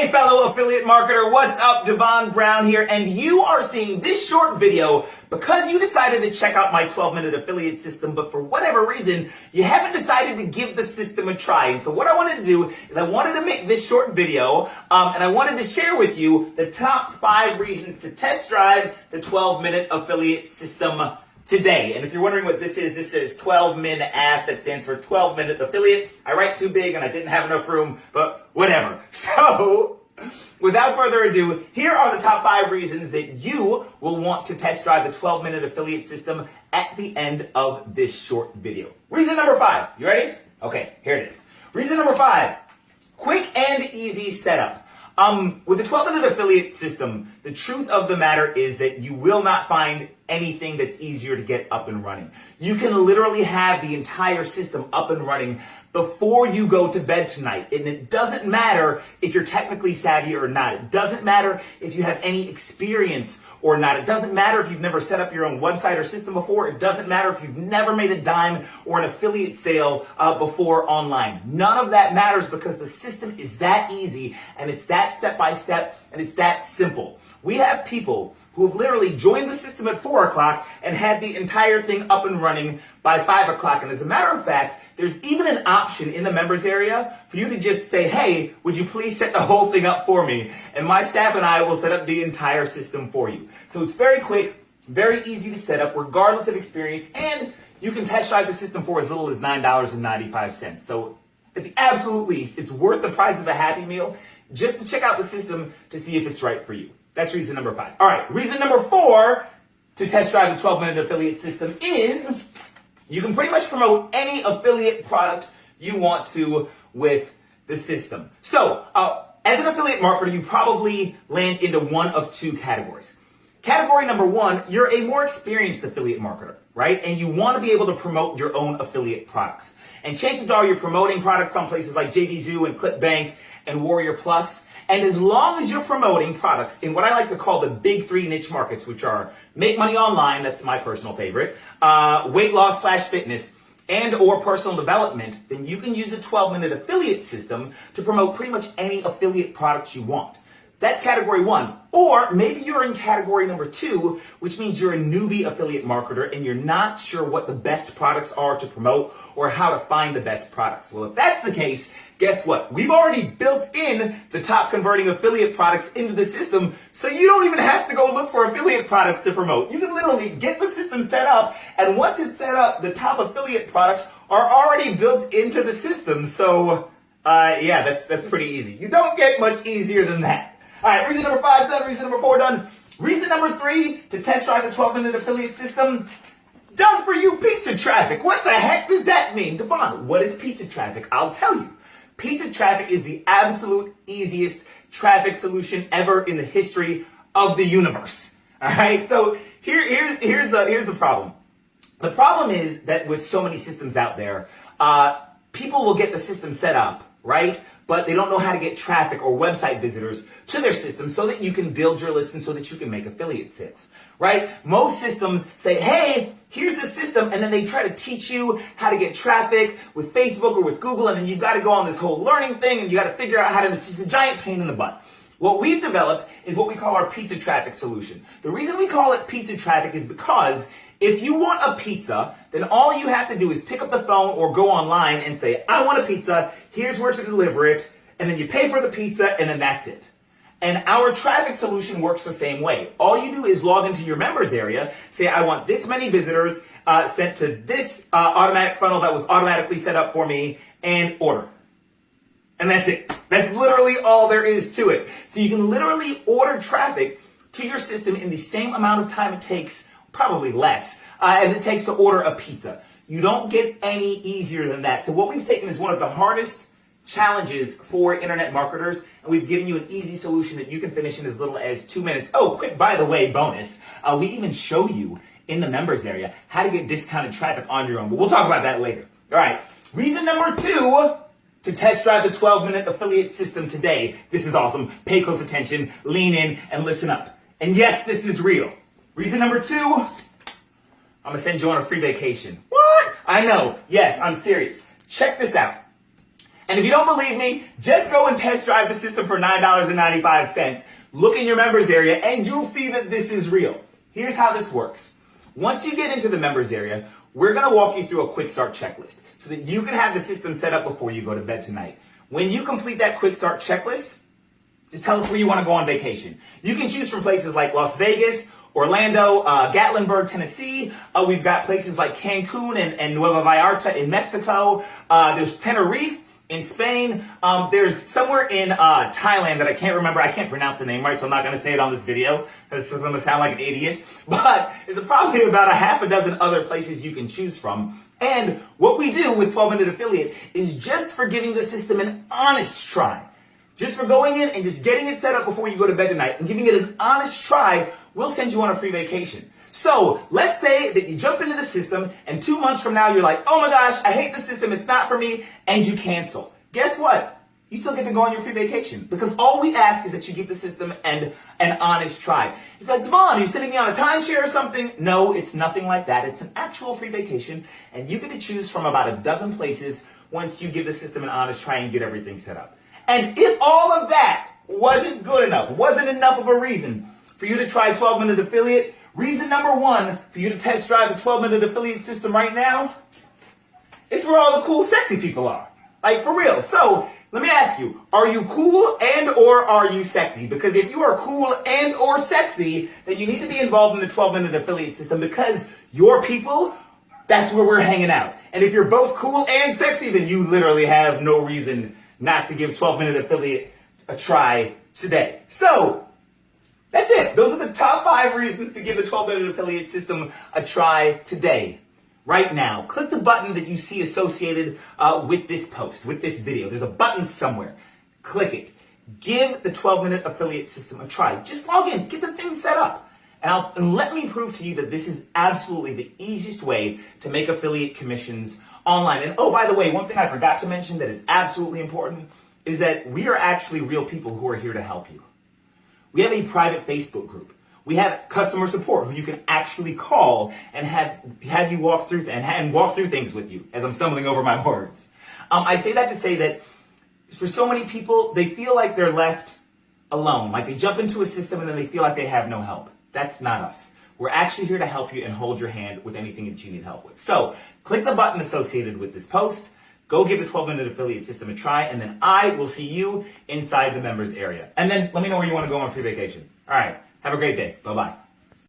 Hey fellow affiliate marketer, what's up? Devon Brown here, and you are seeing this short video because you decided to check out my 12-minute affiliate system, but for whatever reason, you haven't decided to give the system a try. And so what I wanted to do is I wanted to make this short video, and I wanted to share with you the top 5 reasons to test drive the 12-minute affiliate system today. And if you're wondering what this is 12-min AF, that stands for 12-minute affiliate. I write too big and I didn't have enough room, but whatever. So, without further ado, here are the top 5 reasons that you will want to test drive the 12-minute affiliate system at the end of this short video. Reason number 5. You ready? Okay, here it is. Reason number 5. Quick and easy setup. With the 12-minute affiliate system, the truth of the matter is that you will not find anything that's easier to get up and running. You can literally have the entire system up and running before you go to bed tonight. And it doesn't matter if you're technically savvy or not. It doesn't matter if you have any experience or not. It doesn't matter if you've never set up your own website or system before. It doesn't matter if you've never made a dime or an affiliate sale before online. None of that matters because the system is that easy and it's that step-by-step and it's that simple. We have people who have literally joined the system at 4 o'clock and had the entire thing up and running by 5 o'clock. And as a matter of fact, there's even an option in the members area for you to just say, hey, would you please set the whole thing up for me? And my staff and I will set up the entire system for you. So it's very quick, very easy to set up regardless of experience. And you can test drive the system for as little as $9.95. So at the absolute least, it's worth the price of a Happy Meal just to check out the system to see if it's right for you. That's reason number 5. All right, reason number 4 to test drive the 12-minute affiliate system is you can pretty much promote any affiliate product you want to with the system. So, as an affiliate marketer, you probably land into one of 2 categories. Category number 1, you're a more experienced affiliate marketer, right? And you want to be able to promote your own affiliate products. And chances are you're promoting products on places like JVZoo and ClipBank and Warrior Plus. And as long as you're promoting products in what I like to call the big 3 niche markets, which are make money online, that's my personal favorite, weight loss / fitness, and or personal development, then you can use the 12-minute affiliate system to promote pretty much any affiliate products you want. That's category 1. Or maybe you're in category number 2, which means you're a newbie affiliate marketer and you're not sure what the best products are to promote or how to find the best products. Well, if that's the case, guess what? We've already built in the top converting affiliate products into the system, so you don't even have to go look for affiliate products to promote. You can literally get the system set up, and once it's set up, the top affiliate products are already built into the system. So, yeah, that's pretty easy. You don't get much easier than that. All right, reason number 5 done, reason number 4 done. Reason number 3 to test drive the 12-minute affiliate system, done for you pizza traffic. What the heck does that mean? Devon, what is pizza traffic? I'll tell you. Pizza traffic is the absolute easiest traffic solution ever in the history of the universe. All right, so here's the problem. The problem is that with so many systems out there, people will get the system set up, right? But they don't know how to get traffic or website visitors to their system so that you can build your list and so that you can make affiliate sales, right? Most systems say, hey, here's the system, and then they try to teach you how to get traffic with Facebook or with Google, and then you've got to go on this whole learning thing, and you got to figure out how to, it's just a giant pain in the butt. What we've developed is what we call our pizza traffic solution. The reason we call it pizza traffic is because if you want a pizza, then all you have to do is pick up the phone or go online and say, I want a pizza, here's where to deliver it, and then you pay for the pizza, and then that's it. And our traffic solution works the same way. All you do is log into your members area, say, I want this many visitors sent to this automatic funnel that was automatically set up for me, and order. And that's it. That's literally all there is to it. So you can literally order traffic to your system in the same amount of time it takes, probably less, as it takes to order a pizza. You don't get any easier than that. So what we've taken is one of the hardest challenges for internet marketers, and we've given you an easy solution that you can finish in as little as 2 minutes. Oh, quick, by the way, bonus. We even show you in the members area how to get discounted traffic on your own, but we'll talk about that later. All right, reason number 2 to test drive the 12-minute affiliate system today. This is awesome. Pay close attention, lean in, and listen up. And yes, this is real. Reason number 2, I'm gonna send you on a free vacation. What? I know. Yes, I'm serious. Check this out. And if you don't believe me, just go and test drive the system for $9.95. Look in your members area and you'll see that this is real. Here's how this works. Once you get into the members area, we're going to walk you through a quick start checklist so that you can have the system set up before you go to bed tonight. When you complete that quick start checklist, just tell us where you want to go on vacation. You can choose from places like Las Vegas, Orlando, Gatlinburg, Tennessee. We've got places like Cancun and Nueva Vallarta in Mexico. There's Tenerife in Spain. There's somewhere in Thailand that I can't remember. I can't pronounce the name right, so I'm not going to say it on this video. This is going to sound like an idiot. But there's probably about a half a dozen other places you can choose from. And what we do with 12-Minute Affiliate is just for giving the system an honest try. Just for going in and just getting it set up before you go to bed tonight and giving it an honest try, we'll send you on a free vacation. So let's say that you jump into the system and 2 months from now you're like, oh my gosh, I hate the system, it's not for me, and you cancel. Guess what? You still get to go on your free vacation because all we ask is that you give the system an honest try. You're like, Devon, are you sending me on a timeshare or something? No, it's nothing like that. It's an actual free vacation, and you get to choose from about a dozen places once you give the system an honest try and get everything set up. And if all of that wasn't good enough, wasn't enough of a reason for you to try 12-Minute Affiliate, reason number one for you to test drive the 12-Minute Affiliate system right now, it's where all the cool, sexy people are. Like, for real. So, let me ask you, are you cool and or are you sexy? Because if you are cool and or sexy, then you need to be involved in the 12-Minute Affiliate system because your people, that's where we're hanging out. And if you're both cool and sexy, then you literally have no reason not to give 12-Minute Affiliate a try today. So, that's it. Those are the top 5 reasons to give the 12-Minute Affiliate system a try today. Right now, click the button that you see associated with this post, with this video. There's a button somewhere. Click it. Give the 12-Minute Affiliate system a try. Just log in. Get the thing set up. And let me prove to you that this is absolutely the easiest way to make affiliate commissions online. And oh, by the way, one thing I forgot to mention that is absolutely important is that we are actually real people who are here to help you. We have a private Facebook group. We have customer support who you can actually call and have you walk through and walk through things with you as I'm stumbling over my words. I say that to say that for so many people, they feel like they're left alone. Like they jump into a system and then they feel like they have no help. That's not us. We're actually here to help you and hold your hand with anything that you need help with. So click the button associated with this post. Go give the 12-Minute Affiliate system a try, and then I will see you inside the members area. And then let me know where you want to go on free vacation. All right. Have a great day. Bye-bye.